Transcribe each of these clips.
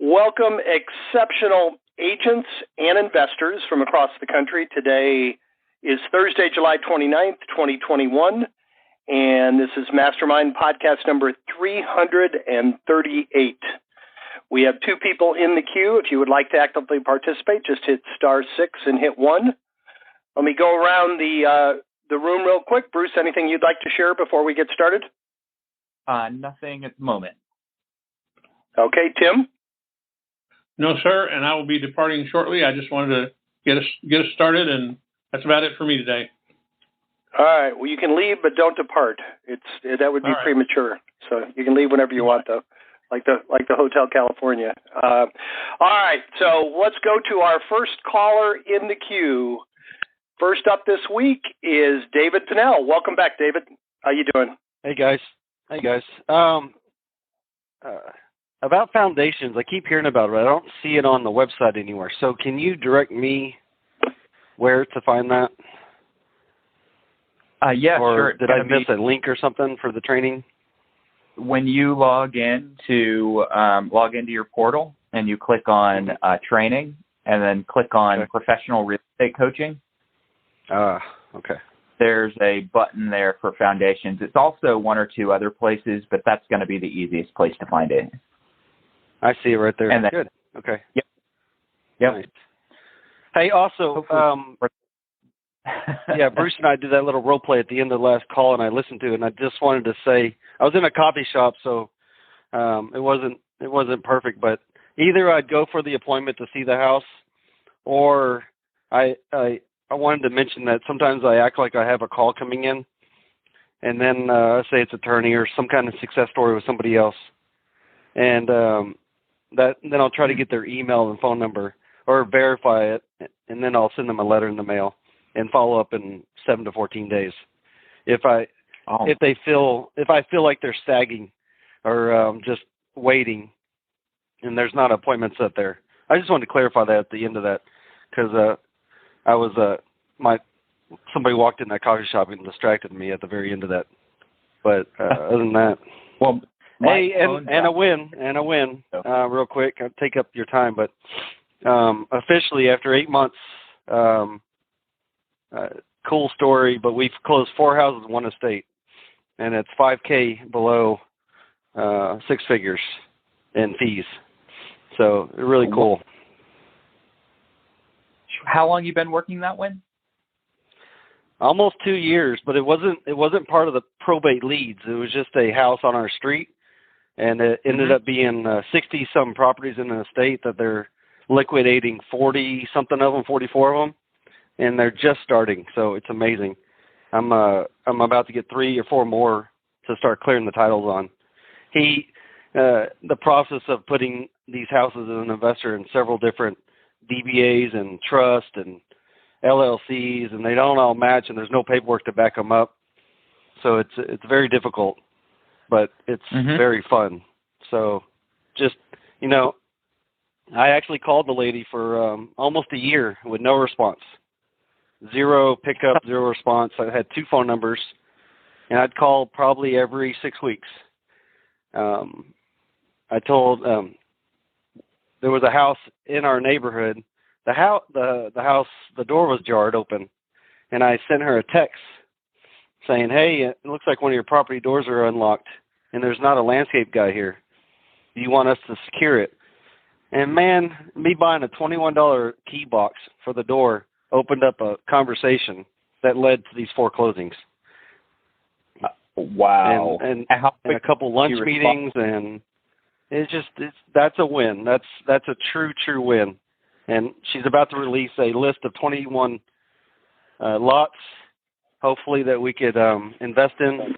Welcome, exceptional agents and investors from across the country. Today is Thursday, July 29th, 2021, and this is Mastermind podcast number 338. We have two people in the queue. If you would like to actively participate, just hit *6 and hit 1. Let me go around the room real quick. Bruce, anything you'd like to share before we get started? Nothing at the moment. Okay, Tim? No, sir, and I will be departing shortly. I just wanted to get us started, and that's about it for me today. All right. Well, you can leave, but don't depart. That would be premature. So you can leave whenever you want, though, like the Hotel California. All right. So let's go to our first caller in the queue. First up this week is David Pannell. Welcome back, David. How you doing? Hey guys. About foundations, I keep hearing about it, but I don't see it on the website anywhere. So can you direct me where to find that? Yeah, or sure. Did I miss a link or something for the training? When you log into your portal and you click on training and then click on professional real estate coaching. Okay. There's a button there for foundations. It's also one or two other places, but that's going to be the easiest place to find it. I see it right there. And then, good. Okay. Yep. Nice. Hey, also, Bruce and I did that little role play at the end of the last call, and I listened to it, and I just wanted to say I was in a coffee shop, so it wasn't perfect, but either I'd go for the appointment to see the house, or I wanted to mention that sometimes I act like I have a call coming in, and then I say it's attorney or some kind of success story with somebody else, and then I'll try to get their email and phone number or verify it, and then I'll send them a letter in the mail and follow up in 7 to 14 days. If I feel like they're sagging or just waiting, and there's not appointments set there. I just wanted to clarify that at the end of that because somebody walked in that coffee shop and distracted me at the very end of that. But other than that, well, and a win, real quick. I'll take up your time, but officially after 8 months, cool story, but we've closed 4 houses, 1 estate, and it's $5,000 below 6 figures in fees. So really cool. How long you been working that way? Almost 2 years, but it wasn't part of the probate leads. It was just a house on our street, and it ended up being 60-some properties in an estate that they're liquidating 40-something of them, 44 of them, and they're just starting. So it's amazing. I'm about to get 3 or 4 more to start clearing the titles on. The process of putting these houses as an investor in several different DBAs and trust and LLCs, and they don't all match, and there's no paperwork to back them up. So it's very difficult, but it's very fun. So just, I actually called the lady for almost a year with no response. 0 pickup, 0 response. I had 2 phone numbers, and I'd call probably every 6 weeks. I told there was a house in our neighborhood. The house, the door was jarred open, and I sent her a text saying, "Hey, it looks like one of your property doors are unlocked, and there's not a landscape guy here. Do you want us to secure it?" And man, me buying a $21 key box for the door opened up a conversation that led to these 4 closings. Wow! And a couple lunch meetings, and that's a win. That's a true win. And she's about to release a list of 21 lots, hopefully that we could invest in,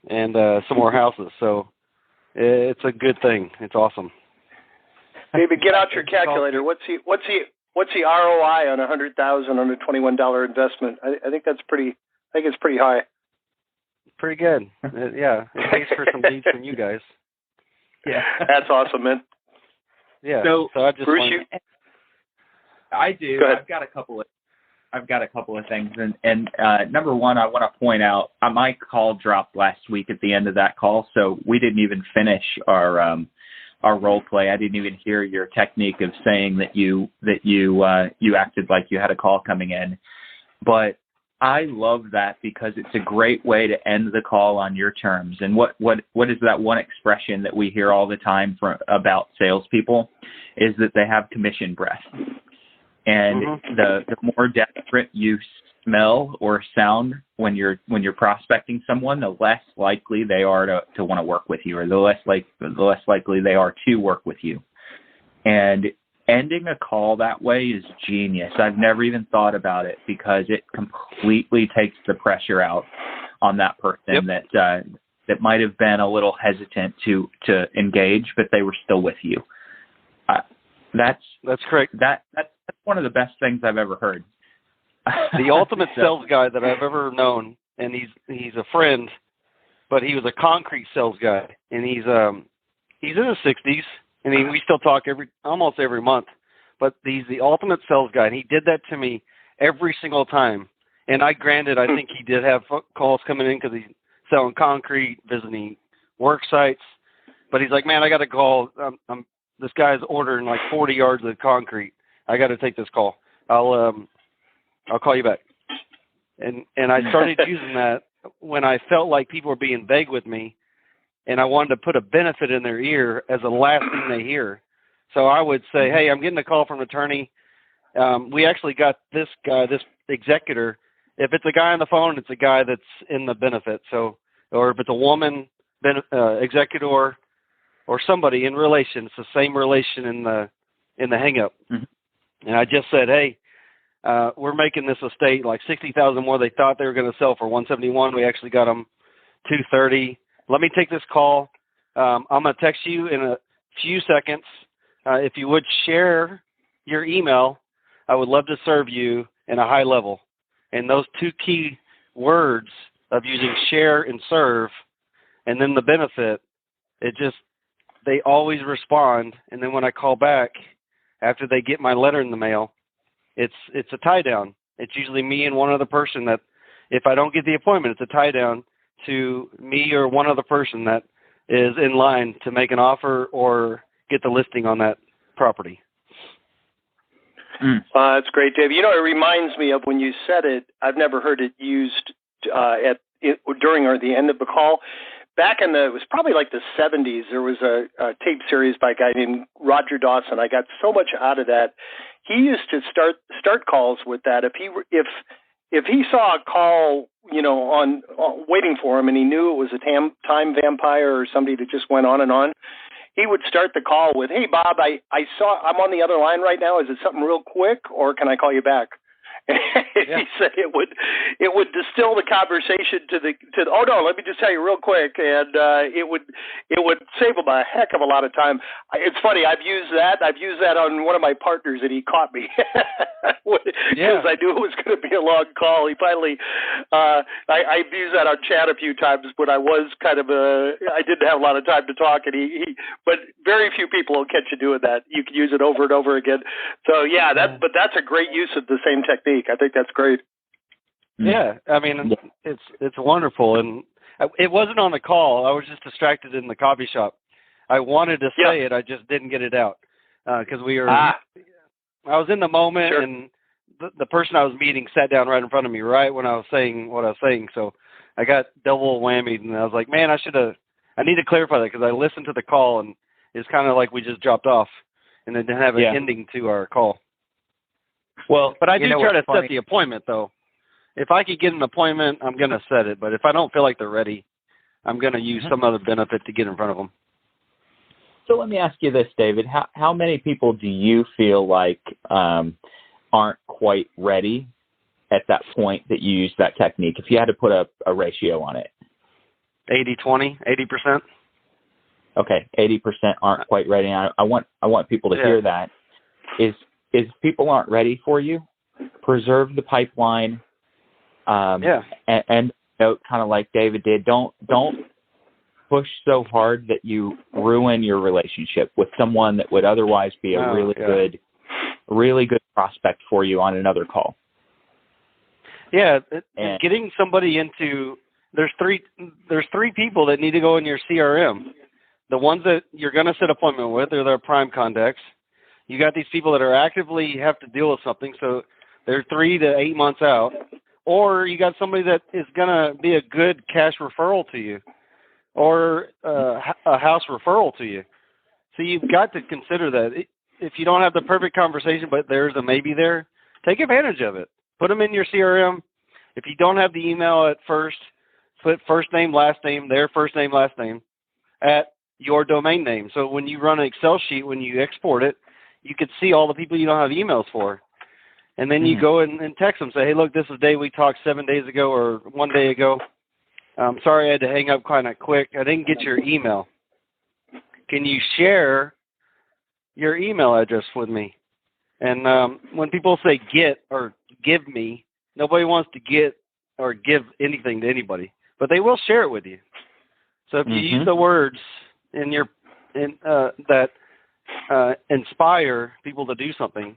and some more houses. So it's a good thing. It's awesome. Maybe get out your calculator. What's the ROI on $100,000 on a $21 investment? I think that's pretty. I think it's pretty high. Pretty good. Yeah, it pays for some leads from you guys. Yeah, that's awesome, man. Yeah. So I just Bruce, I do. I've got a couple of things, and number one, I want to point out my call dropped last week at the end of that call, so we didn't even finish our our role play. I didn't even hear your technique of saying that you acted like you had a call coming in. But I love that because it's a great way to end the call on your terms. And what is that one expression that we hear all the time about salespeople is that they have commission breath. And the more desperate you smell or sound when you're prospecting someone, the less likely they are to want to work with you, or the less likely they are to work with you. And ending a call that way is genius. I've never even thought about it because it completely takes the pressure out on that person that might have been a little hesitant to engage, but they were still with you. That's correct. That's one of the best things I've ever heard. The ultimate sales guy that I've ever known, and he's a friend, but he was a concrete sales guy, and he's in his 60s, and we still talk almost every month. But he's the ultimate sales guy, and he did that to me every single time. And I think he did have calls coming in because he's selling concrete, visiting work sites. But he's like, man, I got to call. This guy's ordering like 40 yards of concrete. I got to take this call. I'll call you back. And I started using that when I felt like people were being vague with me, and I wanted to put a benefit in their ear as the last thing they hear. So I would say, hey, I'm getting a call from an attorney. We actually got this guy, this executor. If it's a guy on the phone, it's a guy that's in the benefit. So, or if it's a woman, executor, or somebody in relation, it's the same relation in the hang-up. And I just said, hey, we're making this estate like $60,000 more. They thought they were going to sell for $171. We actually got them $230. Let me take this call. I'm going to text you in a few seconds. If you would share your email, I would love to serve you in a high level. And those two key words of using share and serve, and then the benefit, they always respond. And then when I call back after they get my letter in the mail, it's a tie down. It's usually me and one other person that, if I don't get the appointment, it's a tie down to me or one other person that is in line to make an offer or get the listing on that property. That's great, Dave. You know, it reminds me of when you said it. I've never heard it used during or the end of the call. Back it was probably like the 70s, there was a tape series by a guy named Roger Dawson. I got so much out of that. He used to start calls with that. If he saw a call, on waiting for him, and he knew it was a time vampire or somebody that just went on and on, he would start the call with, "Hey Bob, I'm on the other line right now. Is it something real quick, or can I call you back?" He said it would distill the conversation to oh no, let me just tell you real quick, and it would save him a heck of a lot of time. It's funny, I've used that on one of my partners, and he caught me because I knew it was going to be a long call. He finally I've used that on chat a few times when I was I didn't have a lot of time to talk, and but very few people will catch you doing that. You can use it over and over again. So but that's a great use of the same technique. I think that's great. Yeah, I mean, it's wonderful, and it wasn't on the call. I was just distracted in the coffee shop. I wanted to say it, I just didn't get it out because I was in the moment, and the person I was meeting sat down right in front of me right when I was saying what I was saying. So I got double whammied, and I was like, man, I need to clarify that because I listened to the call, and it's kind of like we just dropped off, and it didn't have an ending to our call. Well, but I do try to set the appointment, though. If I could get an appointment, I'm going to set it. But if I don't feel like they're ready, I'm going to use some other benefit to get in front of them. So let me ask you this, David. How many people do you feel like aren't quite ready at that point that you use that technique? If you had to put a ratio on it. 80-20, 80%. Okay, 80% aren't quite ready. I want people to hear that. Is people aren't ready for you, preserve the pipeline, and kind of like David did, don't push so hard that you ruin your relationship with someone that would otherwise be a really good prospect for you on another call. Yeah, and getting somebody into there's three people that need to go in your CRM. the ones that you're going to set appointment with are their prime contacts. You got these people that are actively have to deal with something, so they're 3 to 8 months out. Or you got somebody that is going to be a good cash referral to you, or a house referral to you. So you've got to consider that. If you don't have the perfect conversation, but there's a maybe there, take advantage of it. Put them in your CRM. If you don't have the email at first, put first name, last name, their first name, last name, at your domain name. So when you run an Excel sheet, when you export it, you could see all the people you don't have emails for. And then you go and text them, say, hey, look, this is Dave. We talked 7 days ago or 1 day ago. I'm sorry I had to hang up kind of quick. I didn't get your email. Can you share your email address with me? And when people say get or give me, nobody wants to get or give anything to anybody, but they will share it with you. So if you use the words that inspire people to do something,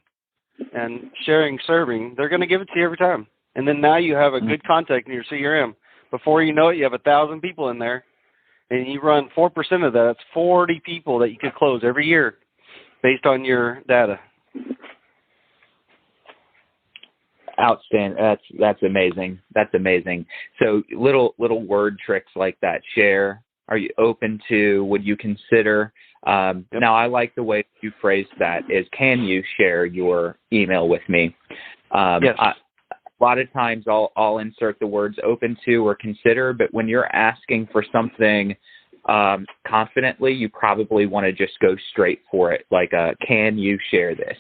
and sharing, serving, they're going to give it to you every time. And then now you have a good contact in your CRM. Before you know it, you have 1,000 people in there, and you run 4% of that. That's 40 people that you could close every year based on your data. Outstanding. That's amazing. That's amazing. So little word tricks like that. Share. Are you open to? Would you consider? Now, I like the way you phrased that is, can you share your email with me? Yes. A lot of times I'll insert the words open to or consider, but when you're asking for something confidently, you probably want to just go straight for it. Like, can you share this?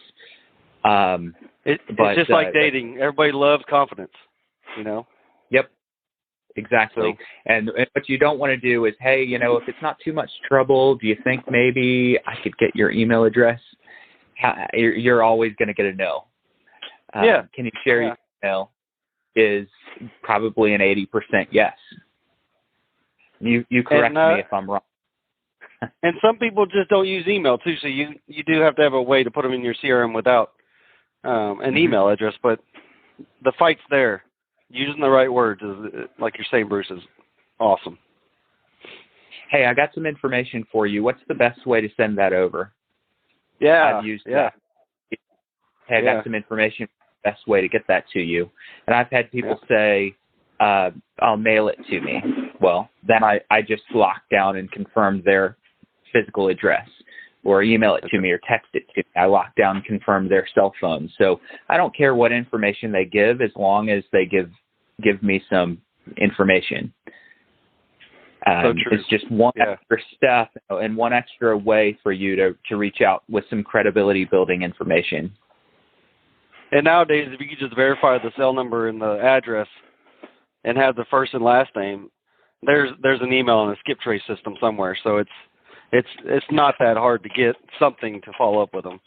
It's just like dating. Everybody loves confidence, you know? Yep. Exactly. So, and what you don't want to do is, hey, if it's not too much trouble, do you think maybe I could get your email address? You're always going to get a no. Can you share your email? Is probably an 80% yes. You correct me if I'm wrong. And some people just don't use email too, so you do have to have a way to put them in your CRM without an email address, but the fight's there. Using the right words, is, like you're saying, Bruce, is awesome. Hey, I got some information for you. What's the best way to send that over? Yeah, I've used that. Hey, I got some information. Best way to get that to you. And I've had people say, I'll mail it to me. Well, then I just lock down and confirm their physical address, or email it to me or text it to me. I lock down and confirm their cell phone. So I don't care what information they give as long as they give me some information. It's just one extra step and one extra way for you to reach out with some credibility building information. And nowadays, if you could just verify the cell number and the address and have the first and last name, there's an email and a skip trace system somewhere. So it's not that hard to get something to follow up with them.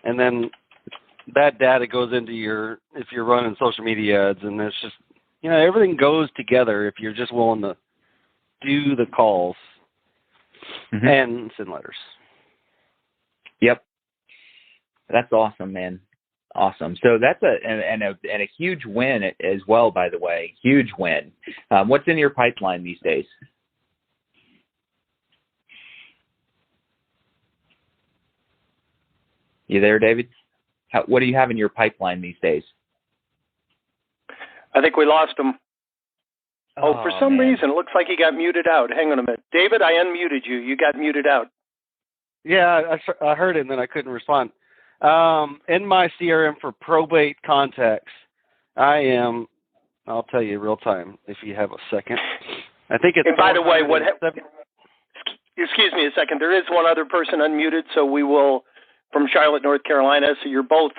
And then that data goes into if you're running social media ads, and it's just, everything goes together if you're just willing to do the calls and send letters. Yep. That's awesome, man. Awesome. So that's a huge win as well, by the way. Huge win. What's in your pipeline these days? You there, David? What do you have in your pipeline these days? I think we lost him. For some reason, it looks like he got muted out. Hang on a minute. David, I unmuted you. You got muted out. Yeah, I heard it, and then I couldn't respond. In my CRM for probate contacts, I'll tell you real time if you have a second. I think it's... And by the way, excuse me a second. There is one other person unmuted, so we will... from Charlotte, North Carolina, so you're both.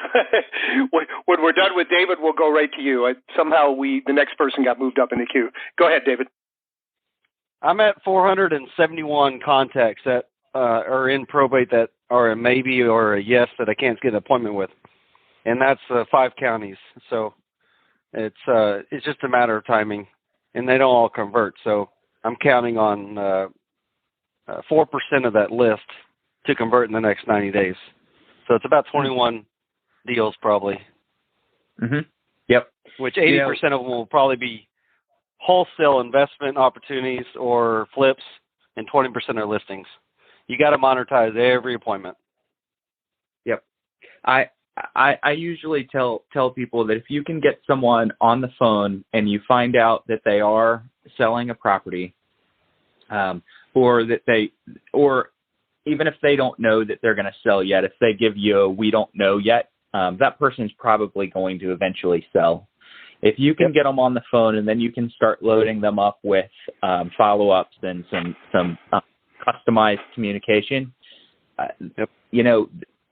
When we're done with David, we'll go right to you. The next person got moved up in the queue. Go ahead, David. I'm at 471 contacts that are in probate that are a maybe or a yes that I can't get an appointment with, and that's 5 counties. So it's just a matter of timing, and they don't all convert. So I'm counting on 4% of that list to convert in the next 90 days. So it's about 21 deals probably. Mm-hmm. Yep. Which 80% of them will probably be wholesale investment opportunities or flips, and 20% are listings. you got to monetize every appointment. Yep. I usually tell people that if you can get someone on the phone and you find out that they are selling a property, or even if they don't know that they're going to sell yet, if they give you a "we don't know yet," that person's probably going to eventually sell. If you can get them on the phone and then you can start loading them up with follow-ups and some customized communication,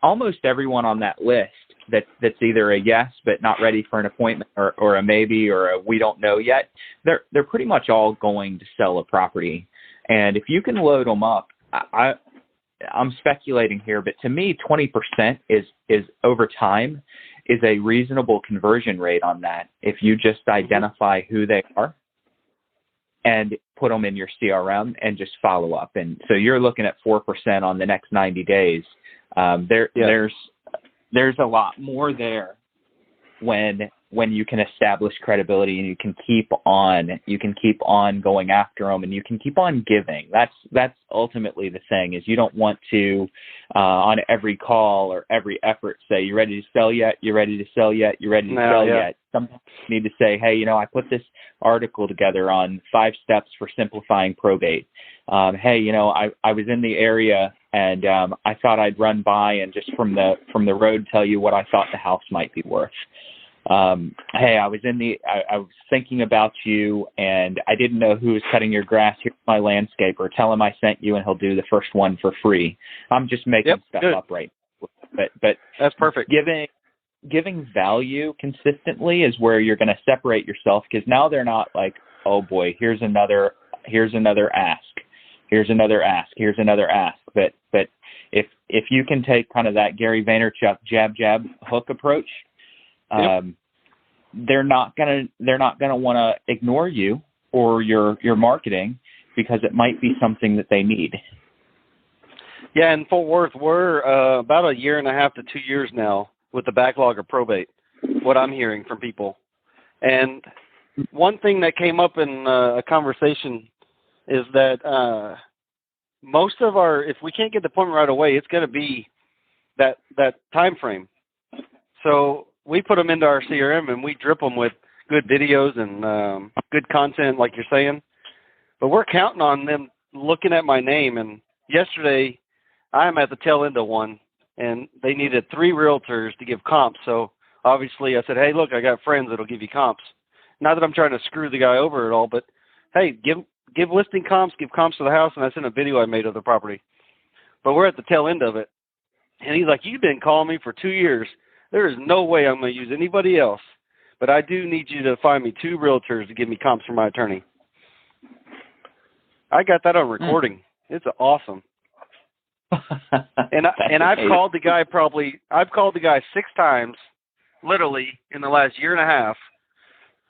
almost everyone on that list that's either a yes but not ready for an appointment, or a maybe, or a "we don't know yet," they're pretty much all going to sell a property. And if you can load them up, I'm speculating here, but to me, 20% is over time is a reasonable conversion rate on that. If you just identify who they are and put them in your CRM and just follow up. And so you're looking at 4% on the next 90 days. There's a lot more there when you can establish credibility and you can keep on going after them, and you can keep on giving. That's ultimately the thing, is you don't want to on every call or every effort say, "You ready to sell yet? You ready to sell yet? You ready to sell yet?" Sometimes you need to say, "Hey, I put this article together on 5 steps for simplifying probate. Hey, I was in the area and I thought I'd run by and just from the road tell you what I thought the house might be worth. Hey, I was thinking about you and I didn't know who was cutting your grass. Here's my landscaper. Tell him I sent you and he'll do the first one for free." I'm just making stuff up right now. But that's perfect. Giving value consistently is where you're going to separate yourself, because now they're not like, "Oh boy, here's another ask. Here's another ask. Here's another ask." But if you can take kind of that Gary Vaynerchuk jab hook approach, they're not gonna want to ignore you or your marketing, because it might be something that they need. Yeah, in Fort Worth, we're about 1.5 to 2 years now with the backlog of probate, what I'm hearing from people. And one thing that came up in a conversation is that most of if we can't get the appointment right away, it's going to be that time frame. So we put them into our CRM and we drip them with good videos and good content, like you're saying. But we're counting on them looking at my name. And yesterday, I'm at the tail end of one, and they needed 3 realtors to give comps. So obviously I said, "Hey, look, I got friends that'll give you comps." Not that I'm trying to screw the guy over at all, but hey, give listing comps, give comps to the house, and I sent a video I made of the property. But we're at the tail end of it. And he's like, "You've been calling me for 2 years. There is no way I'm going to use anybody else, but I do need you to find me 2 realtors to give me comps for my attorney." I got that on recording. It's awesome. And I've called the guy 6 times, literally, in the last 1.5 years.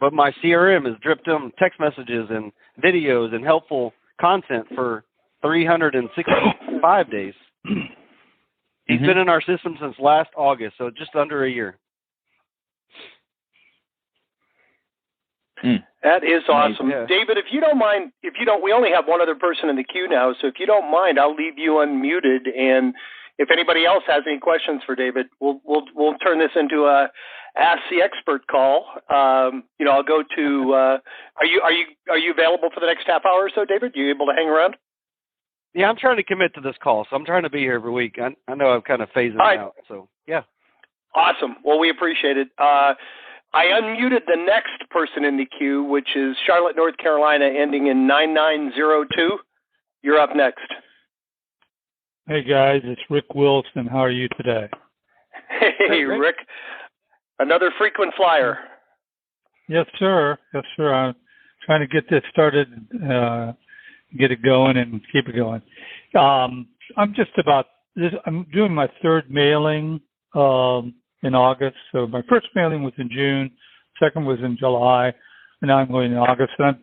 But my CRM has dripped him text messages and videos and helpful content for 365 days. He's been in our system since last August, so just under a year. That is awesome. Yeah. David, if you don't mind, we only have one other person in the queue now, so if you don't mind, I'll leave you unmuted, and if anybody else has any questions for David, we'll turn this into a Ask the Expert call. I'll go to, are you available for the next half hour or so, David? Are you able to hang around? Yeah, I'm trying to commit to this call, so I'm trying to be here every week. I know I'm kind of phasing out, so yeah. Awesome. Well, we appreciate it. I unmuted the next person in the queue, which is Charlotte, North Carolina, ending in 9902. You're up next. Hey, guys. It's Rick Wilson. How are you today? Hey, Rick. Another frequent flyer. Yes, sir. Yes, sir. I'm trying to get this started, get it going and keep it going. I'm just about this. I'm doing my 3rd mailing in August. So my first mailing was in June, second was in July, and now I'm going in August. And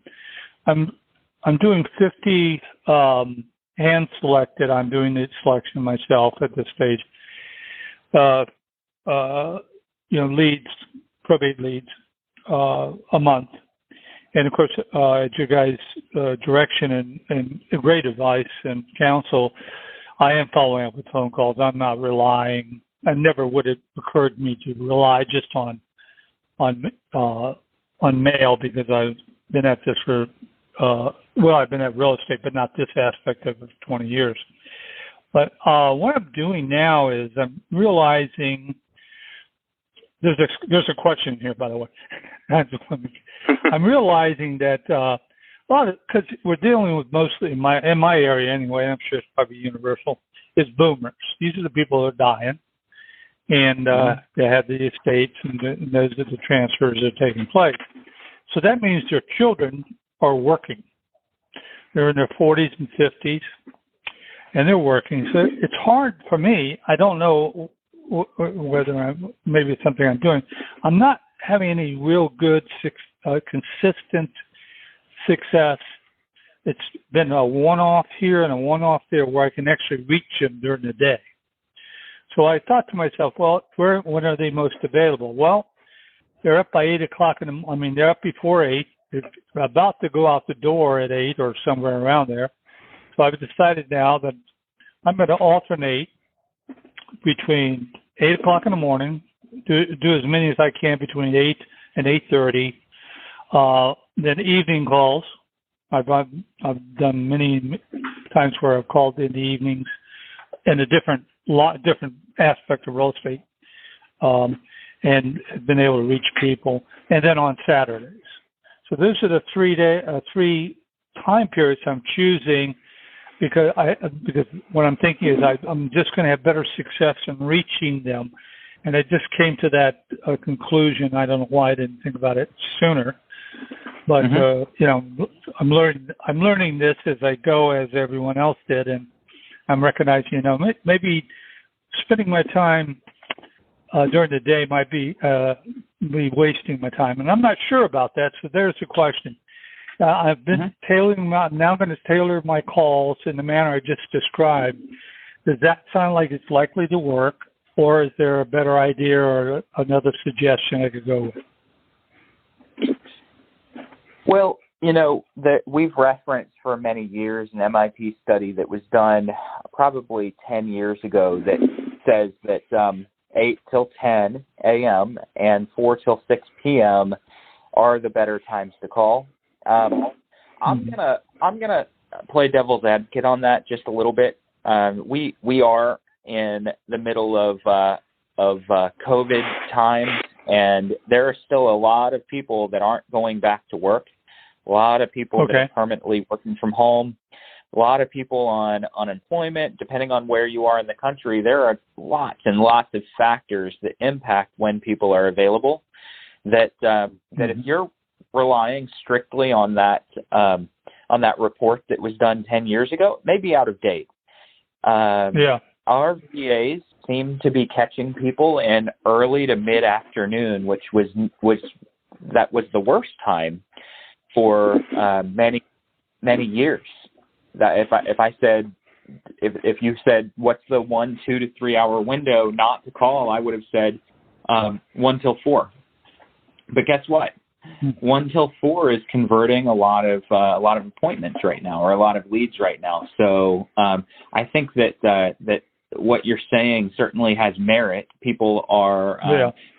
I'm doing 50 hand selected. I'm doing the selection myself at this stage. Leads, probate leads, a month. And of course, at your guys' direction and great advice and counsel, I am following up with phone calls. I'm not relying. I never would have occurred to me to rely just on mail, because I've been at this for I've been at real estate, but not this aspect of it for 20 years. But what I'm doing now is I'm realizing there's a question here, by the way. I'm realizing that because we're dealing with mostly in my area anyway, and I'm sure it's probably universal, is boomers. These are the people that are dying, and they have the estates, and those are the transfers that are taking place. So that means their children are working. They're in their 40s and 50s, and they're working. So it's hard for me. I don't know whether maybe it's something I'm doing. I'm not having any real good, consistent success. It's been a one-off here and a one-off there where I can actually reach them during the day. So I thought to myself, well, when are they most available? Well, they're up by 8 o'clock they're up before 8. They're about to go out the door at 8 or somewhere around there. So I've decided now that I'm going to alternate between 8 o'clock in the morning, do as many as I can between 8 and 8:30. Then evening calls. I've done many times where I've called in the evenings in a different aspect of real estate, and been able to reach people. And then on Saturdays. So those are the 3 time periods I'm choosing, because what I'm thinking is I'm just going to have better success in reaching them. And I just came to that conclusion. I don't know why I didn't think about it sooner, but I'm learning this as I go, as everyone else did, and I'm recognizing maybe spending my time during the day might be wasting my time, and I'm not sure about that. So there's the question. I've been tailoring. Now I'm going to tailor my calls in the manner I just described. Does that sound like it's likely to work, or is there a better idea or another suggestion I could go with? Well, that we've referenced for many years an MIT study that was done probably 10 years ago that says that 8 till 10 a.m. and 4 till 6 p.m. are the better times to call. I'm gonna play devil's advocate on that just a little bit. We are in the middle of COVID times, and there are still a lot of people that aren't going back to work. A lot of people that are permanently working from home. A lot of people on unemployment. Depending on where you are in the country, there are lots and lots of factors that impact when people are available. That if you're relying strictly on that report that was done 10 years ago, it may be out of date. Our VAs seem to be catching people in early to mid afternoon, which was the worst time for many years. That if you said what's the 1, 2 to 3 hour window not to call, I would have said 1 till 4. But guess what? 1 till 4 is converting a lot of appointments right now, or a lot of leads right now. So I think that what you're saying certainly has merit. People are,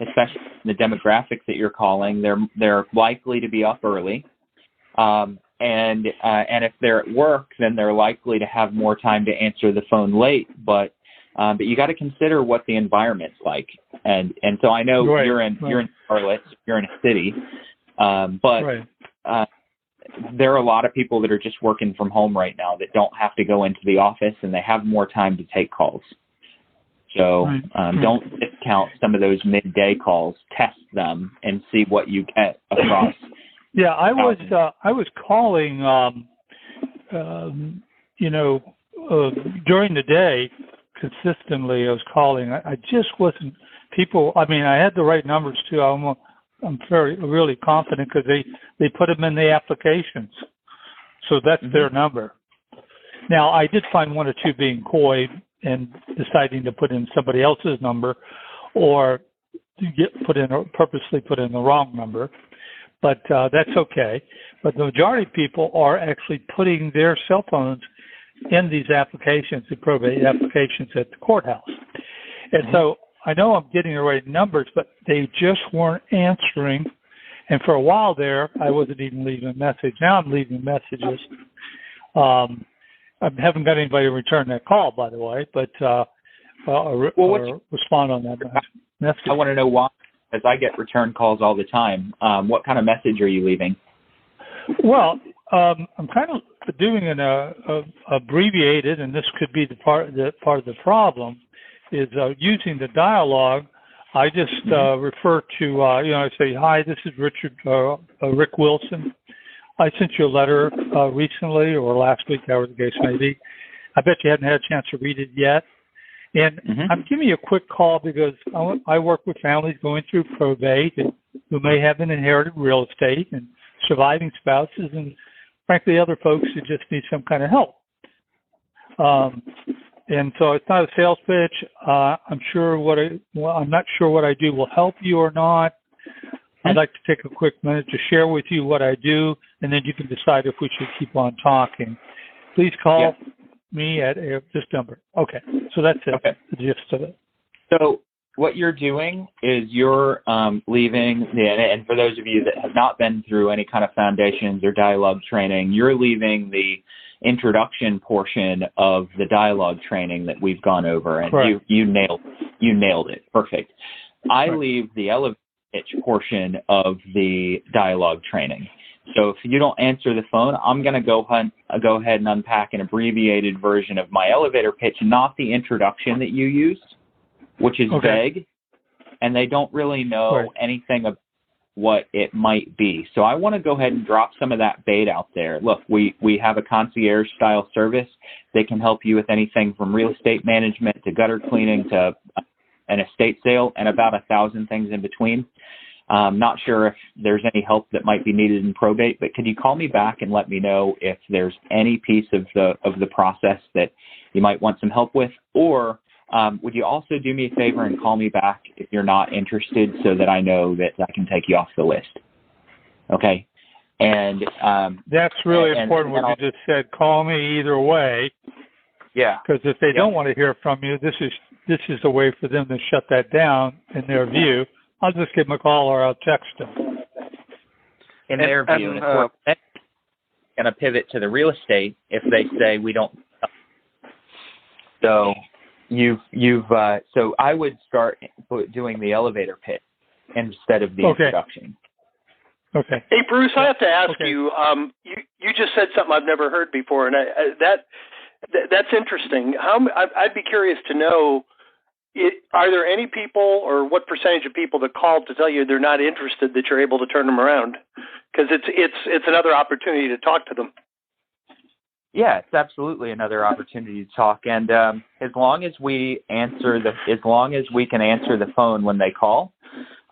especially in the demographics that you're calling, they're likely to be up early. And if they're at work, then they're likely to have more time to answer the phone late. But you got to consider what the environment's like. And so I know you're in Charlotte, you're in a city, but there are a lot of people that are just working from home right now that don't have to go into the office, and they have more time to take calls. So don't discount some of those midday calls. Test them and see what you get across. Yeah, I was calling, during the day consistently. I was calling. I just wasn't people. I mean, I had the right numbers too. I'm really confident because they put them in the applications, so that's their number. Now, I did find one or two being coy and deciding to put in somebody else's number, or purposely put in the wrong number. But that's okay. But the majority of people are actually putting their cell phones in these applications, the probate applications at the courthouse. And so I know I'm getting the right numbers, but they just weren't answering. And for a while there, I wasn't even leaving a message. Now I'm leaving messages. I haven't got anybody to return that call, by the way, but respond on that message. I want to know why, as I get return calls all the time. What kind of message are you leaving? Well, I'm kind of doing an abbreviated, and this could be part of the problem, is using the dialogue. I just refer to, I say, hi, this is Rick Wilson. I sent you a letter recently or last week, however the case may be. I bet you hadn't had a chance to read it yet. And I'm giving you a quick call because I work with families going through probate and who may have an inherited real estate and surviving spouses and, frankly, other folks who just need some kind of help. And so it's not a sales pitch. I'm not sure what I do will help you or not. I'd like to take a quick minute to share with you what I do, and then you can decide if we should keep on talking. Please call me at this number. Okay, so that's it. Okay. The gist of it. So what you're doing is you're leaving, and for those of you that have not been through any kind of foundations or dialogue training, you're leaving the introduction portion of the dialogue training that we've gone over, and you nailed it. Perfect. I leave the elevator pitch portion of the dialogue training. So if you don't answer the phone, I'm going to go ahead and unpack an abbreviated version of my elevator pitch, not the introduction that you used, which is vague, and they don't really know anything about what it might be. So I want to go ahead and drop some of that bait out there. Look, we have a concierge style service. They can help you with anything from real estate management to gutter cleaning to an estate sale and about 1,000 things in between. Not sure if there's any help that might be needed in probate, but could you call me back and let me know if there's any piece of the process that you might want some help with? Or would you also do me a favor and call me back if you're not interested so that I know that I can take you off the list? Okay. And that's really important what you just said. Call me either way. Yeah. Because if they don't want to hear from you, this is a way for them to shut that down in their view. I'll just give them a call or I'll text them. In their view, and we're going to pivot to the real estate if they say we don't. So so I would start doing the elevator pitch instead of the introduction. Okay. Hey, Bruce, I have to ask you. You just said something I've never heard before, and that's interesting. I'd be curious to know. Are there any people, or what percentage of people that called to tell you they're not interested that you're able to turn them around? Because it's another opportunity to talk to them. Yeah, it's absolutely another opportunity to talk. And as long as we can answer the phone when they call,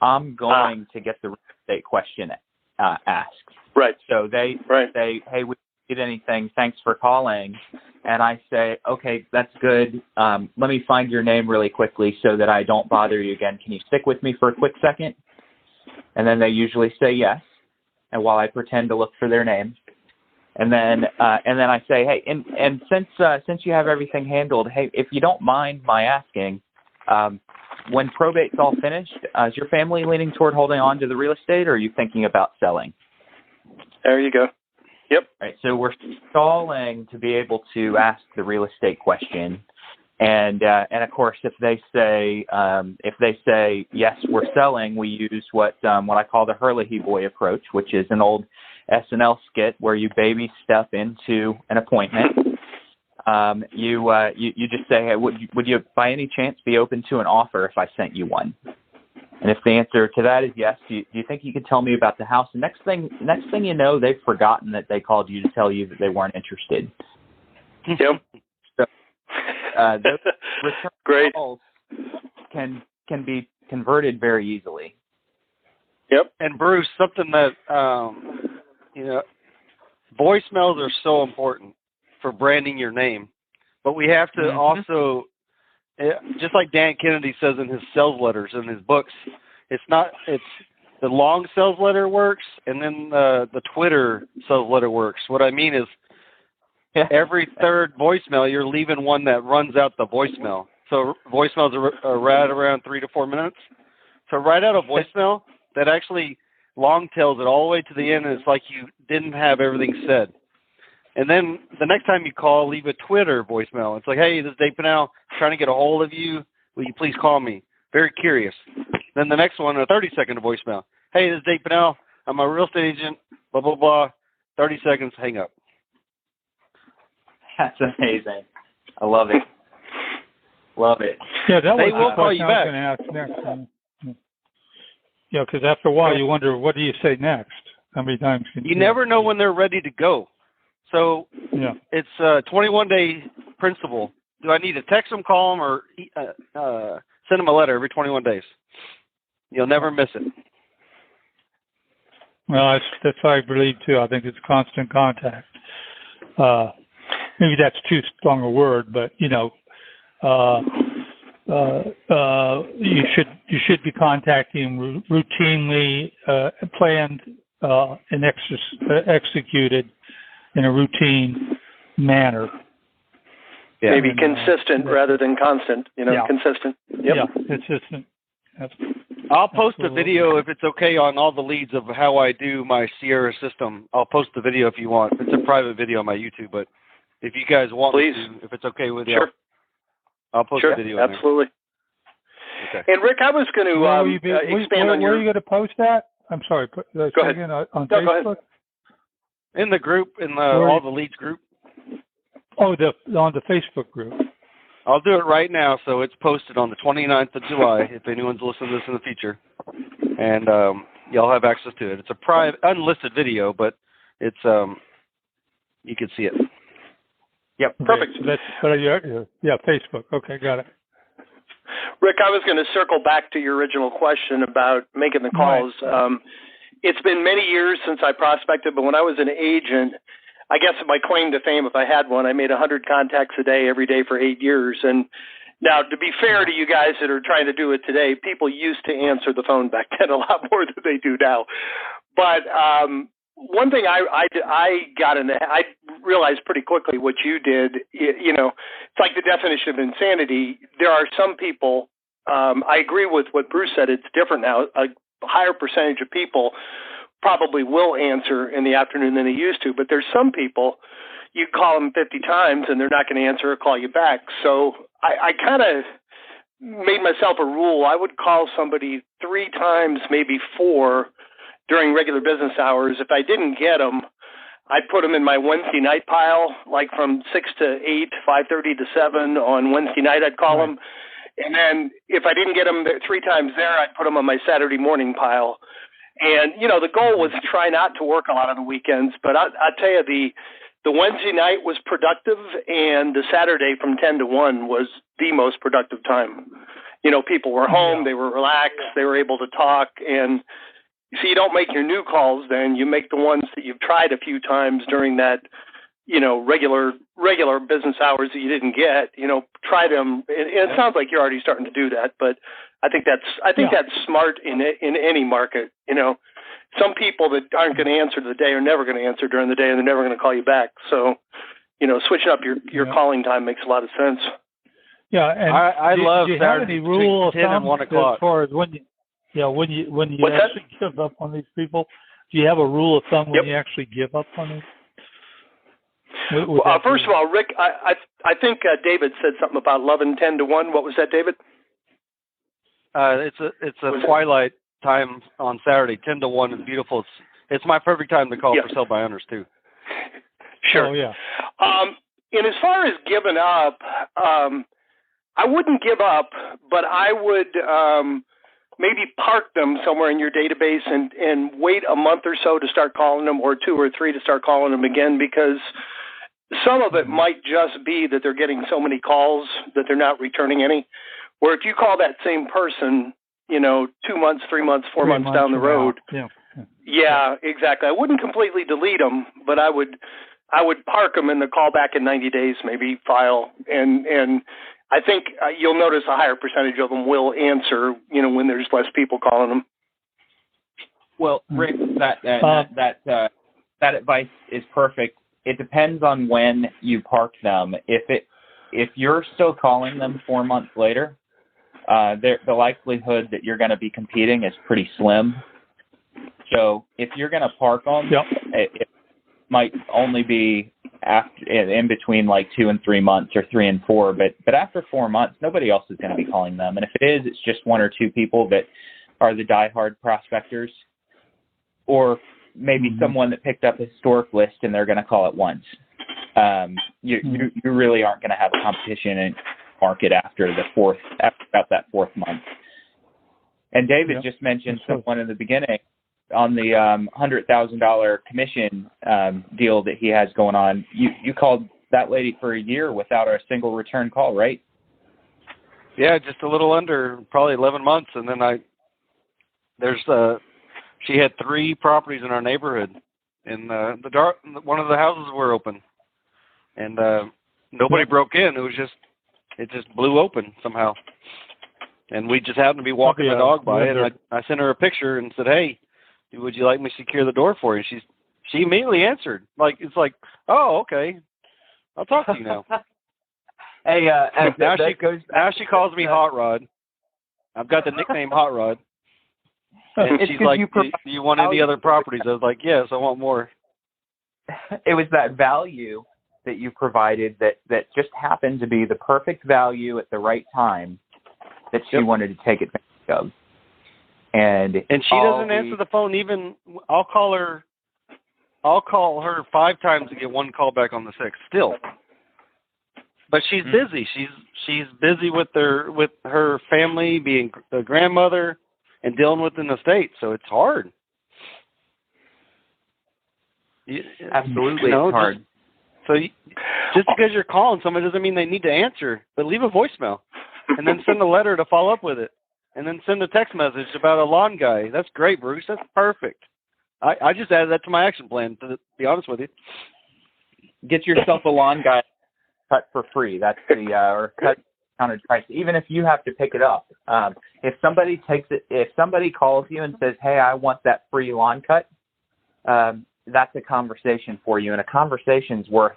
I'm going to get the real estate question asked. Right. So they say, "Hey, we didn't get anything. Thanks for calling." And I say, "Okay, that's good. Let me find your name really quickly so that I don't bother you again. Can you stick with me for a quick second?" And then they usually say yes. And while I pretend to look for their name, and then I say, "Hey, and since you have everything handled, hey, if you don't mind my asking, when probate's all finished, is your family leaning toward holding on to the real estate, or are you thinking about selling?" There you go. Yep. Right. So we're stalling to be able to ask the real estate question, and of course, if they say yes, we're selling, we use what I call the Hurley Boy approach, which is an old SNL skit where you baby step into an appointment. You just say, "Hey, would you by any chance be open to an offer if I sent you one?" And if the answer to that is yes, do you think you could tell me about the house? And next thing you know, they've forgotten that they called you to tell you that they weren't interested. Yep. So, those return calls can be converted very easily. Yep. And Bruce, something that voicemails are so important for branding your name, but we have to also. Just like Dan Kennedy says in his sales letters in his books, it's the long sales letter works, and then the Twitter sales letter works. What I mean is, every third voicemail, you're leaving one that runs out the voicemail. So voicemails are right around 3 to 4 minutes. So right out of voicemail, that actually long tails it all the way to the end, and it's like you didn't have everything said. And then the next time you call, leave a Twitter voicemail. It's like, hey, this is Dave Pannell, trying to get a hold of you. Will you please call me? Very curious. Then the next one, a 30-second voicemail. Hey, this is Dave Pannell. I'm a real estate agent, blah, blah, blah. 30 seconds, hang up. That's amazing. I love it. Love it. Yeah, that they was will the call you question I back. was going to ask next. Yeah, because after a while you wonder, what do you say next? How many times can you never know when they're ready to go. So it's a 21-day principle. Do I need to text them, call them, or send them a letter every 21 days? You'll never miss it. Well, that's what I believe, too. I think it's constant contact. Maybe that's too strong a word, but, you should be contacting routinely, planned and executed in a routine manner. Yeah. Maybe consistent rather than constant. Consistent. Yep. Yeah, consistent. I'll post a video if it's okay on all the leads of how I do my Sierra system. I'll post the video if you want. It's a private video on my YouTube, but if you guys want me to, if it's okay with you, sure. I'll post the video. Absolutely. Okay. And Rick, I was going to expand on where are you going to post that? I'm sorry. Go ahead. On Facebook? Go ahead. In the group, all the leads group. Oh, on the Facebook group. I'll do it right now, so it's posted on the 29th of July, if anyone's listening to this in the future. And y'all have access to it. It's a private, unlisted video, but it's you can see it. Yep, perfect. Okay, so Facebook. Okay, got it. Rick, I was going to circle back to your original question about making the calls. Right. It's been many years since I prospected, but when I was an agent, I guess my claim to fame, if I had one, I made 100 contacts a day every day for 8 years. And now, to be fair to you guys that are trying to do it today, people used to answer the phone back then a lot more than they do now. But one thing I realized pretty quickly what you did, it's like the definition of insanity. There are some people, I agree with what Bruce said, it's different now. A higher percentage of people probably will answer in the afternoon than they used to, but there's some people, you call them 50 times and they're not going to answer or call you back. So I kind of made myself a rule. I would call somebody 3 times, maybe 4, during regular business hours. If I didn't get them, I'd put them in my Wednesday night pile, like from 6 to 8, 5:30 to 7 on Wednesday night, I'd call them. And then if I didn't get them 3 times there, I'd put them on my Saturday morning pile. And, the goal was to try not to work a lot on the weekends. But I'll tell you, the Wednesday night was productive, and the Saturday from 10 to 1 was the most productive time. People were home, they were relaxed, they were able to talk. And so you don't make your new calls then. You make the ones that you've tried a few times during that, regular business hours that you didn't get. Try them. And it sounds like you're already starting to do that, but I think that's smart in any market. Some people that aren't going to answer the day are never going to answer during the day, and they're never going to call you back. So, switching up your calling time makes a lot of sense. Yeah, and I love. Do you have any rule of thumb as far as when you actually give up on these people? Do you have a rule of thumb when you actually give up on them? First of all, Rick, I think David said something about loving 10 to 1. What was that, David? It's a twilight time on Saturday. 10 to 1 is beautiful. It's my perfect time to call for sell by owners too. Sure. Oh, yeah. And as far as giving up, I wouldn't give up, but I would maybe park them somewhere in your database and wait a month or so to start calling them, or 2 or 3 to start calling them again, because some of it might just be that they're getting so many calls that they're not returning any. Where if you call that same person, 2 months, 3 months, 4 months down the road, yeah, exactly. I wouldn't completely delete them, but I would park them in the call back in 90 days, maybe file, and I think you'll notice a higher percentage of them will answer, when there's less people calling them. Well, Rick, that advice is perfect. it depends on when you park them. If you're still calling them 4 months later, the likelihood that you're going to be competing is pretty slim. So if you're going to park them, it might only be in between like 2 and 3 months or 3 and 4. But after 4 months, nobody else is going to be calling them. And if it is, it's just 1 or 2 people that are the diehard prospectors, or maybe someone that picked up a historic list and they're going to call it once. You really aren't going to have a competition in market after about that 4th month. And David just mentioned someone in the beginning on the $100,000 commission deal that he has going on. You called that lady for a year without a single return call, right? Yeah, just a little under, probably 11 months, and then she had 3 properties in our neighborhood, and one of the houses were open, and nobody broke in. It just blew open somehow, and we just happened to be walking the dog by it, and I sent her a picture and said, "Hey, would you like me to secure the door for you?" She immediately answered. It's like, "Oh, okay, I'll talk to you now." Hey, now she calls me Hot Rod. I've got the nickname Hot Rod. And she's like, do you want any other properties? I was like, yes, I want more. It was that value that you provided that just happened to be the perfect value at the right time that she wanted to take advantage of. And she doesn't answer the phone even. I'll call her 5 times to get 1 call back on the 6th still. But she's busy. She's busy with her family, being a grandmother and dealing with an estate, so it's hard. Absolutely, it's hard. Just because you're calling somebody doesn't mean they need to answer, but leave a voicemail and then send a letter to follow up with it, and then send a text message about a lawn guy. That's great, Bruce. That's perfect. I just added that to my action plan, to be honest with you. Get yourself a lawn guy cut for free. That's the or cut counted price, even if you have to pick it up. If somebody calls you and says, "Hey, I want that free lawn cut," that's a conversation for you, and a conversation's worth,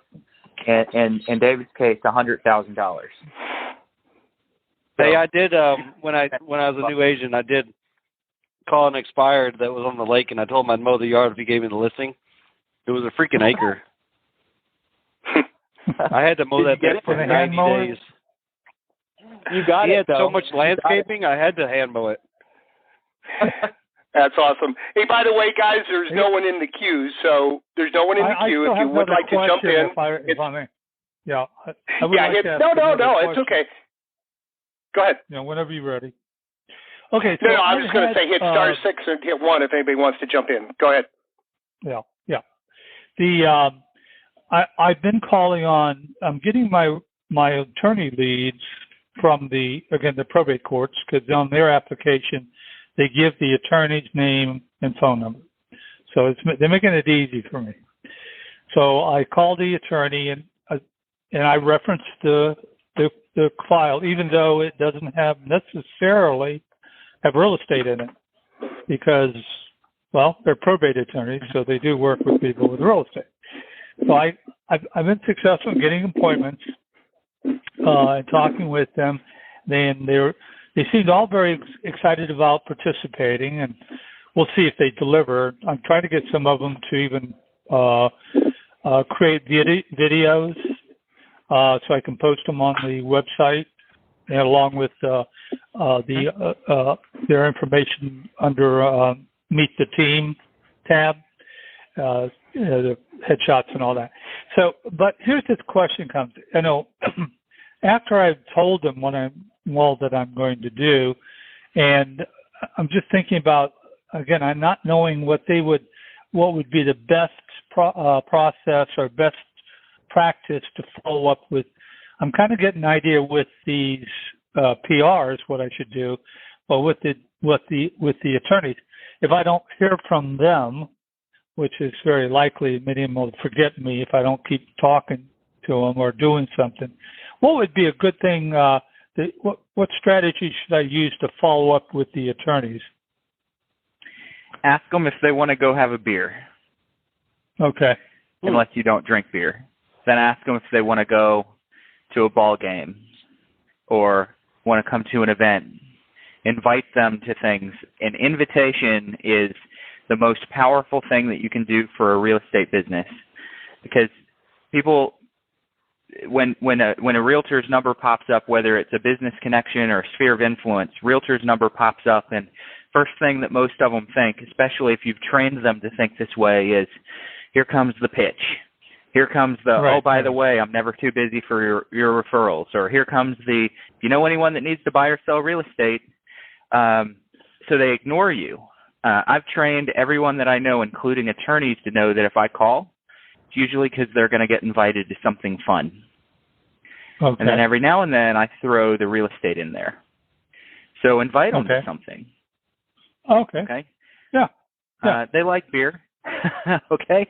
in David's case, $100,000. Hey, I did when I was a new agent, I did call an expired that was on the lake, and I told him I'd mow the yard if he gave me the listing. It was a freaking acre. I had to mow that thing for 90 days. You got he it. Had though. so much landscaping, I had to hand mow it. That's awesome. Hey, by the way, guys, there's no one in the queue, so there's no one in the queue. If you would like to jump in, if I may. Yeah. No, it's okay. Go ahead. Yeah, whenever you're ready. Okay. So no, I was just going to say hit *6 and hit 1 if anybody wants to jump in. Go ahead. Yeah. I've been calling on. I'm getting my attorney leads from the probate courts, because on their application they give the attorney's name and phone number. So they're making it easy for me. So I called the attorney and I referenced the file, even though it doesn't necessarily have real estate in it, because, well, they're probate attorneys, so they do work with people with real estate. So I've been successful in getting appointments and talking with them. They seemed all very excited about participating, and we'll see if they deliver. I'm trying to get some of them to even create videos so I can post them on the website, and along with their information under Meet the Team tab, the headshots and all that. So, but here's this question comes. I know after I've told them that I'm going to do, and I'm just thinking about, again, I'm not knowing what would be the best process or best practice to follow up with. I'm kind of getting an idea with these PRs what I should do, but with the attorneys, if I don't hear from them, which is very likely, many of them will forget me if I don't keep talking to them or doing something. What would be a good thing? What strategy should I use to follow up with the attorneys? Ask them if they want to go have a beer. Okay. unless you don't drink beer. Then ask them if they want to go to a ball game or want to come to an event. Invite them to things. An invitation is the most powerful thing that you can do for a real estate business, because people, when a realtor's number pops up, whether it's a business connection or a sphere of influence, realtor's number pops up, and first thing that most of them think, especially if you've trained them to think this way, is here comes the pitch. Here comes the, right, oh, by the way, I'm never too busy for your referrals. Or here comes the, you know anyone that needs to buy or sell real estate? So they ignore you. I've trained everyone that I know, including attorneys, to know that if I call, it's usually because they're going to get invited to something fun. Okay. And then every now and then I throw the real estate in there. So invite them to something. Okay. Okay. Yeah. They like beer. Okay.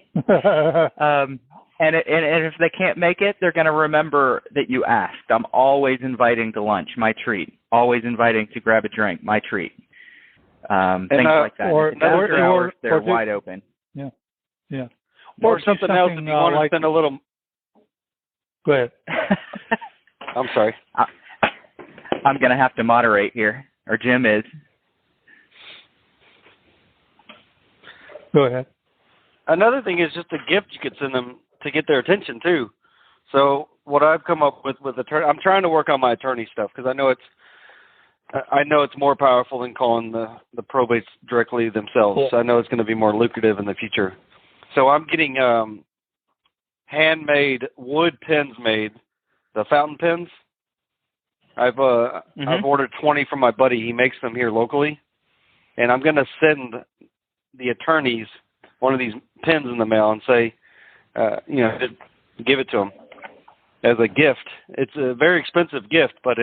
And if they can't make it, they're going to remember that you asked. I'm always inviting to lunch, my treat. Always inviting to grab a drink, my treat. Things like that. Or they're wide open. Yeah. Yeah. Or something else if you want to spend a little. Go ahead. I'm sorry. I'm going to have to moderate here, or Jim is. Go ahead. Another thing is just a gift you could send them to get their attention too. So what I've come up with attorney, I'm trying to work on my attorney stuff because I know it's more powerful than calling the probates directly themselves. Cool. So I know it's going to be more lucrative in the future. So I'm getting handmade wood pens made, the fountain pens. I've ordered 20 from my buddy. He makes them here locally, and I'm going to send the attorneys one of these pens in the mail and say, give it to them as a gift. It's a very expensive gift, but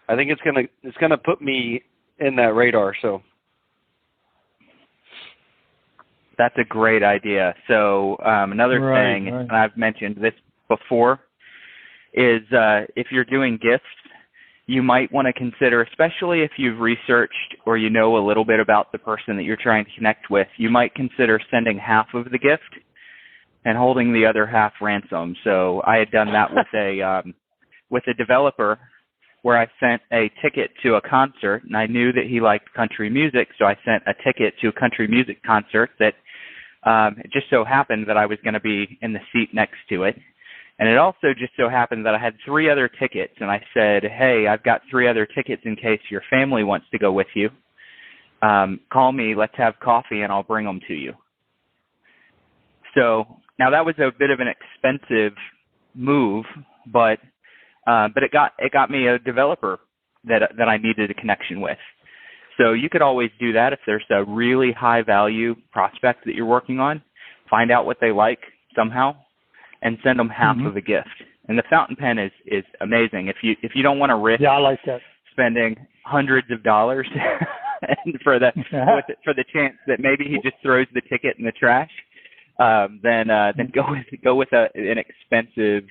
I think it's gonna put me in that radar. So that's a great idea. So another thing, and I've mentioned this before, is if you're doing gifts, you might want to consider, especially if you've researched or you know a little bit about the person that you're trying to connect with, you might consider sending half of the gift and holding the other half ransom. So I had done that with a developer where I sent a ticket to a concert, and I knew that he liked country music, so I sent a ticket to a country music concert that it just so happened that I was going to be in the seat next to it. And it also just so happened that I had 3 other tickets, and I said, hey, I've got 3 other tickets in case your family wants to go with you. Call me, let's have coffee, and I'll bring them to you. So now that was a bit of an expensive move, but it got me a developer that I needed a connection with. So you could always do that if there's a really high value prospect that you're working on. Find out what they like somehow, and send them half of a gift. And the fountain pen is amazing. If you don't want to risk I like that. spending hundreds of dollars for the chance that maybe he just throws the ticket in the trash, then go with an expensive,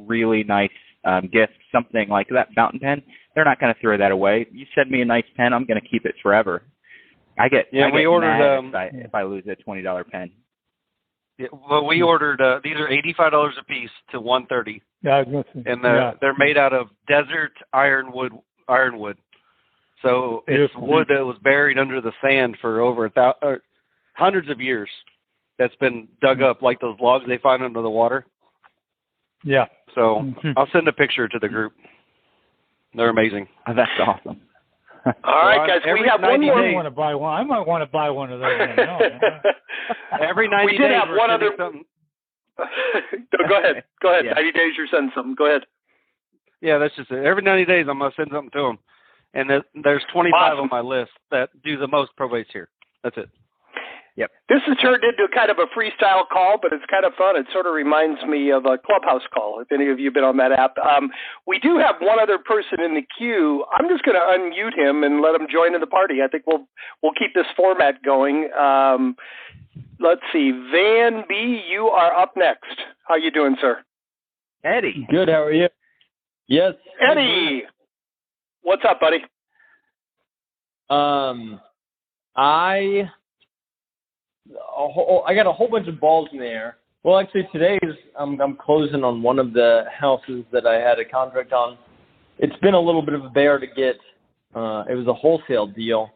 really nice gift, something like that fountain pen. They're not going to throw that away. You send me a nice pen, I'm going to keep it forever. I get mad if I lose a $20 pen. Yeah, well, we ordered these are $85 a piece to $130. Yeah, and they're made out of desert ironwood. So it's wood that was buried under the sand for over hundreds of years. That's been dug up, like those logs they find under the water. Yeah. So I'll send a picture to the group. They're amazing. Oh, that's awesome. All right, guys, we have one more. I want to buy one. I might want to buy one of those. Every 90 days. We did have one other. Something. Go ahead. Yeah. 90 days, you're sending something. Go ahead. Yeah, that's just it. Every 90 days, I'm going to send something to them. And there's 25 on my list that do the most probates here. That's it. Yep. This has turned into kind of a freestyle call, but it's kind of fun. It sort of reminds me of a Clubhouse call, if any of you have been on that app. We do have one other person in the queue. I'm just going to unmute him and let him join in the party. I think we'll keep this format going. Let's see. Van B, you are up next. How you doing, sir? Eddie. Good. How are you? Yes. Eddie. What's up, buddy? I got a whole bunch of balls in the air, Well, actually, today I'm closing on one of the houses that I had a contract on. It's been a little bit of a bear to get. It was a wholesale deal,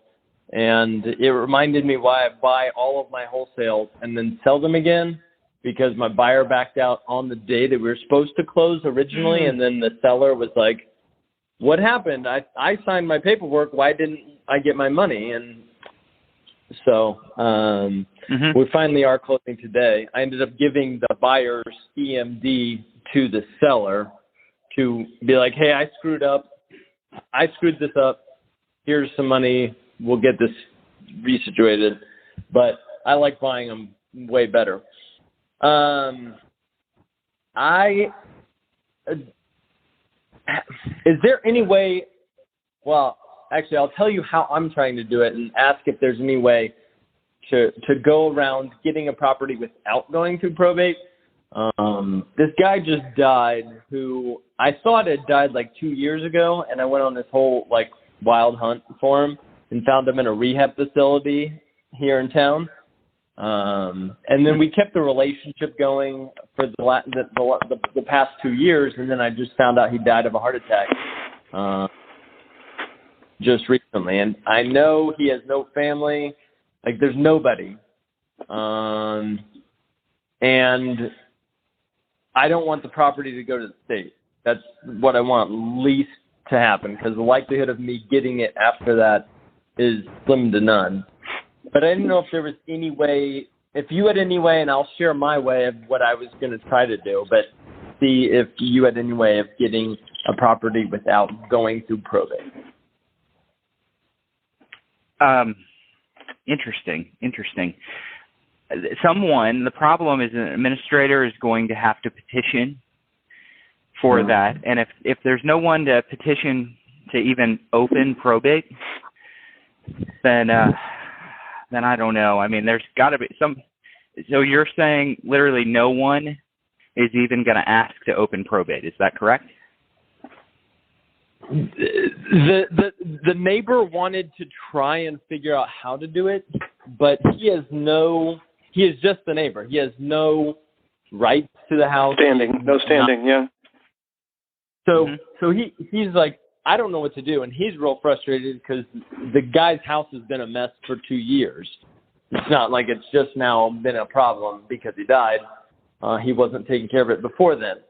and it reminded me why I buy all of my wholesales and then sell them again, because my buyer backed out on the day that we were supposed to close originally, and then the seller was like, what happened? I signed my paperwork. Why didn't I get my money? And so we finally are closing today. I ended up giving the buyer's EMD to the seller to be like, hey, I screwed this up. Here's some money. We'll get this resituated. But I like buying them way better. Is there any way, well, actually, I'll tell you how I'm trying to do it and ask if there's any way to go around getting a property without going through probate. This guy just died who I thought had died like 2 years ago, and I went on this whole like wild hunt for him and found him in a rehab facility here in town. And then we kept the relationship going for the past 2 years, and then I just found out he died of a heart attack just recently. And I know he has no family, like there's nobody. And I don't want the property to go to the state. That's what I want least to happen, because the likelihood of me getting it after that is slim to none. But I didn't know if there was any way, if you had any way, and I'll share my way of what I was going to try to do, but see if you had any way of getting a property without going through probate. Interesting. The problem is an administrator is going to have to petition for that. And if there's no one to petition to even open probate, then I don't know. I mean, there's got to be some. So you're saying literally no one is even going to ask to open probate. Is that correct? The neighbor wanted to try and figure out how to do it, but he is just the neighbor. He has no rights to the house. No standing, yeah. So he's like, I don't know what to do, and he's real frustrated because the guy's house has been a mess for 2 years. It's not like it's just now been a problem because he died. He wasn't taking care of it before then.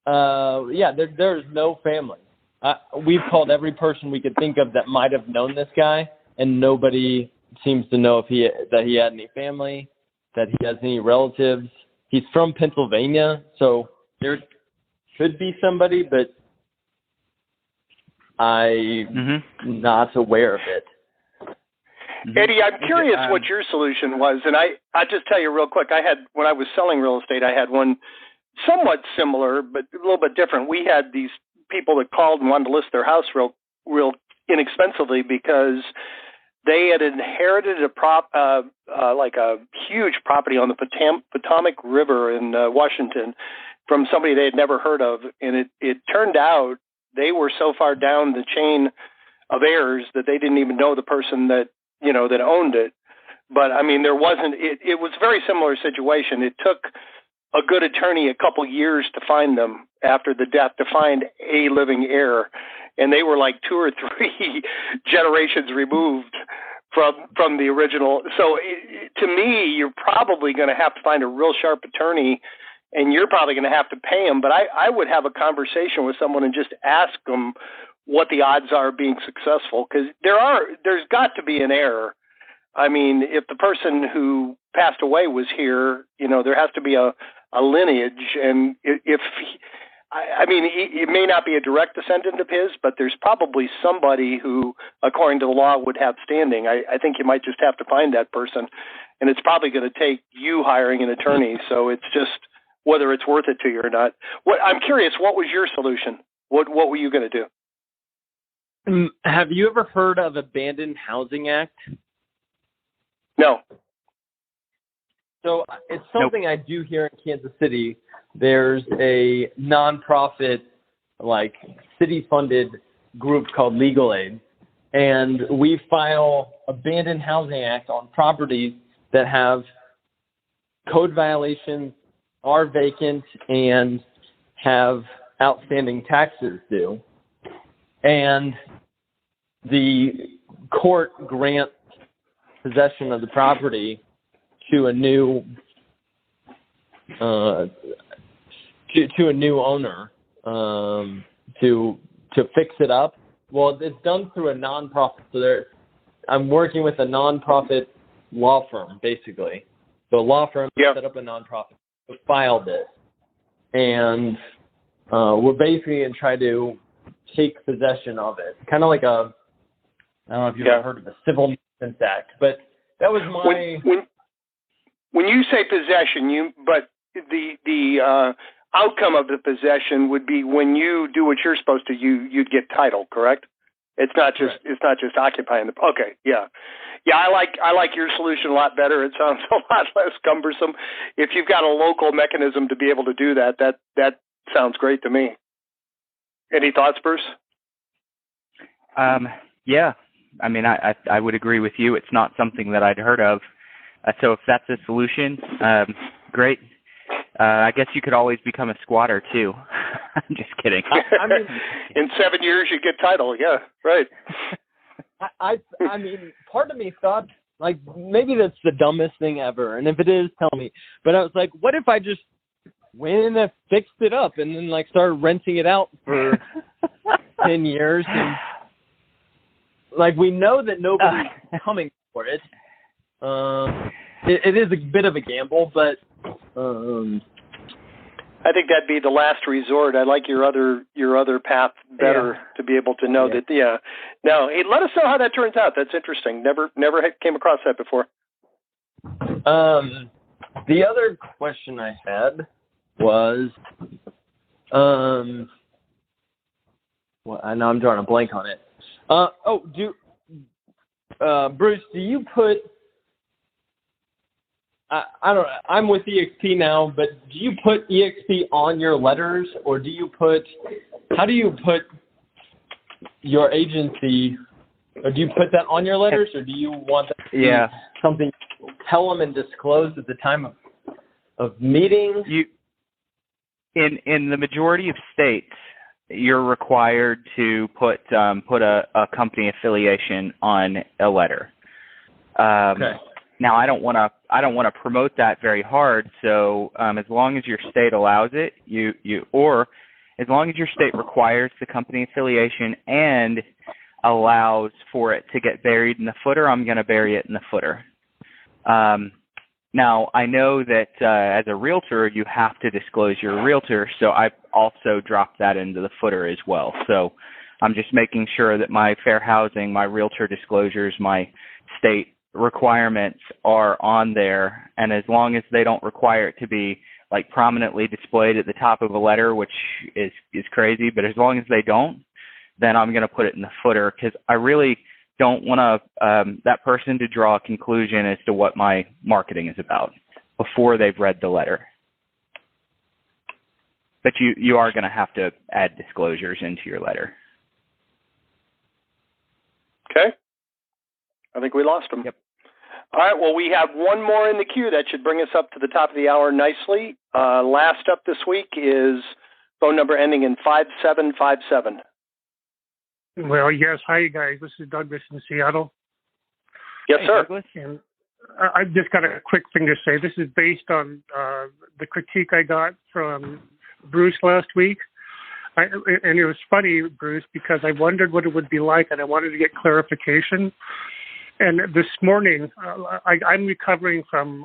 There's no family. We've called every person we could think of that might have known this guy, and nobody seems to know that he had any family, that he has any relatives. He's from Pennsylvania, so there could be somebody, but I'm not aware of it. Eddie, I'm curious what your solution was, and I'll just tell you real quick. When I was selling real estate, I had one somewhat similar, but a little bit different. We had these people that called and wanted to list their house real inexpensively because they had inherited like a huge property on the Potomac River in Washington from somebody they had never heard of, and it turned out they were so far down the chain of heirs that they didn't even know the person that owned it. But I mean, there wasn't. It was a very similar situation. It took a good attorney a couple years to find them after the death, to find a living heir, and they were like 2 or 3 generations removed from the original. So to me, you're probably going to have to find a real sharp attorney, and you're probably going to have to pay him. But I would have a conversation with someone and just ask them what the odds are of being successful, because there's got to be an heir. I mean, if the person who passed away was here, there has to be a lineage, and it may not be a direct descendant of his, but there's probably somebody who, according to the law, would have standing. I think you might just have to find that person, and it's probably going to take you hiring an attorney. So it's just whether it's worth it to you or not. I'm curious, what was your solution? What were you going to do? Have you ever heard of Abandoned Housing Act? No. So it's something I do here in Kansas City. There's a nonprofit, like city-funded group called Legal Aid, and we file Abandoned Housing Act on properties that have code violations, are vacant, and have outstanding taxes due. And the court grants possession of the property to a new owner to fix it up. Well, it's done through a nonprofit. So I'm working with a nonprofit law firm, basically. So a law firm set up a nonprofit to file this, and we're basically going to try to take possession of it, kind of like I don't know if you've ever heard of the Civil Nuisance Act, but that was my. When you say possession, but the outcome of the possession would be when you do what you're supposed to, you'd get title, correct? It's not just occupying the. Okay, yeah. I like your solution a lot better. It sounds a lot less cumbersome. If you've got a local mechanism to be able to do that sounds great to me. Any thoughts, Bruce? Yeah. I mean, I would agree with you. It's not something that I'd heard of. So if that's a solution, great. I guess you could always become a squatter too. I'm just kidding. I mean, in 7 years you get title. Yeah, right. I mean, part of me thought like maybe that's the dumbest thing ever, and if it is, tell me. But I was like, what if I just went in and fixed it up and then like started renting it out for 10 years? And, like, we know that nobody's coming for it. It is a bit of a gamble, but I think that'd be the last resort. I like your other path better to be able to know that. Yeah. Now, hey, let us know how that turns out. That's interesting. Never came across that before. The other question I had was, well, I know I'm drawing a blank on it. Bruce, do you put? I don't know. I'm with EXP now, but do you put EXP on your letters, or do you put? How do you put your agency? Or do you put that on your letters, or do you want that to be something you tell them and disclose at the time of meeting? In the majority of states, you're required to put a company affiliation on a letter. Okay. Now, I don't want to promote that very hard. So as long as your state allows it, or as long as your state requires the company affiliation and allows for it to get buried in the footer, I'm going to bury it in the footer. Now, I know that as a realtor, you have to disclose you're a realtor, so I also dropped that into the footer as well. So I'm just making sure that my fair housing, my realtor disclosures, my state requirements are on there, and as long as they don't require it to be like prominently displayed at the top of a letter, which is crazy, but as long as they don't, then I'm going to put it in the footer, because I really don't want that person to draw a conclusion as to what my marketing is about before they've read the letter. But you are going to have to add disclosures into your letter. Okay. I think we lost him. Yep. All right. Well, we have one more in the queue. That should bring us up to the top of the hour nicely. Last up this week is phone number ending in 5757. Well, yes. Hi, you guys. This is Douglas in Seattle. Yes, sir. Douglas. And I've just got a quick thing to say. This is based on the critique I got from Bruce last week. And it was funny, Bruce, because I wondered what it would be like, and I wanted to get clarification. And this morning, I'm recovering from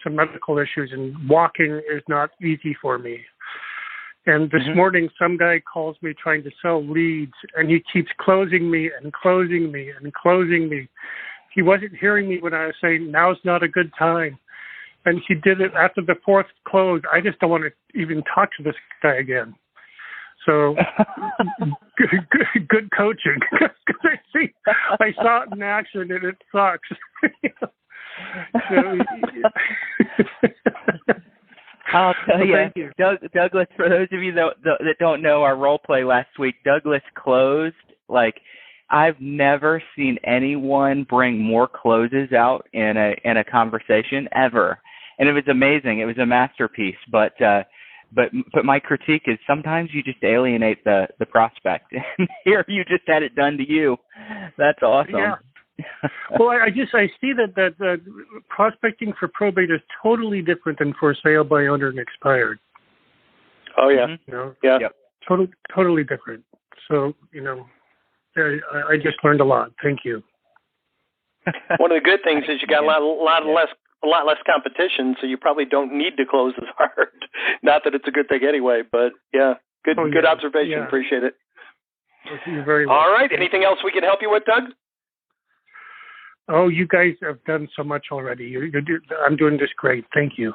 some medical issues, and walking is not easy for me. And this morning, some guy calls me trying to sell leads, and he keeps closing me and closing me and closing me. He wasn't hearing me when I was saying, now's not a good time. And he did it after the fourth close. I just don't want to even talk to this guy again. So good coaching. I saw it in action, and it sucks. I'll tell you, Douglas, for those of you that don't know our role play last week, Douglas closed like I've never seen anyone bring more closes out in a conversation ever, and it was amazing. It was a masterpiece. But my critique is sometimes you just alienate the prospect. And here you just had it done to you. That's awesome. Yeah. Well, I see that prospecting for probate is totally different than for sale by owner and expired. Oh yeah. You know? Yeah. Yep. Totally different. So, you know, I just learned a lot. Thank you. One of the good things is you got a lot less competition, so you probably don't need to close as hard. Not that it's a good thing anyway, but yeah, good observation. Yeah. Appreciate it. You're very welcome. All right. Anything else we can help you with, Doug? Oh, you guys have done so much already. I'm doing this great. Thank you.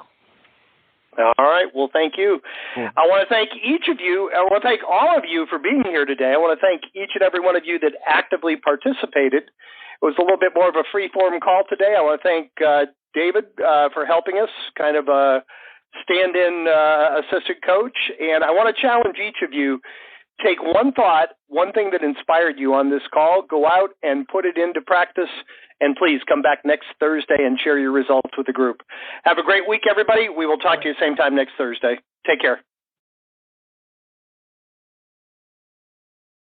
All right. Well, thank you. Cool. I want to thank each of you. I want to thank all of you for being here today. I want to thank each and every one of you that actively participated. It was a little bit more of a free-form call today. I want to thank David for helping us, kind of a stand-in assistant coach. And I want to challenge each of you, take one thought, one thing that inspired you on this call, go out and put it into practice, and please come back next Thursday and share your results with the group. Have a great week, everybody. We will talk to you same time next Thursday. Take care.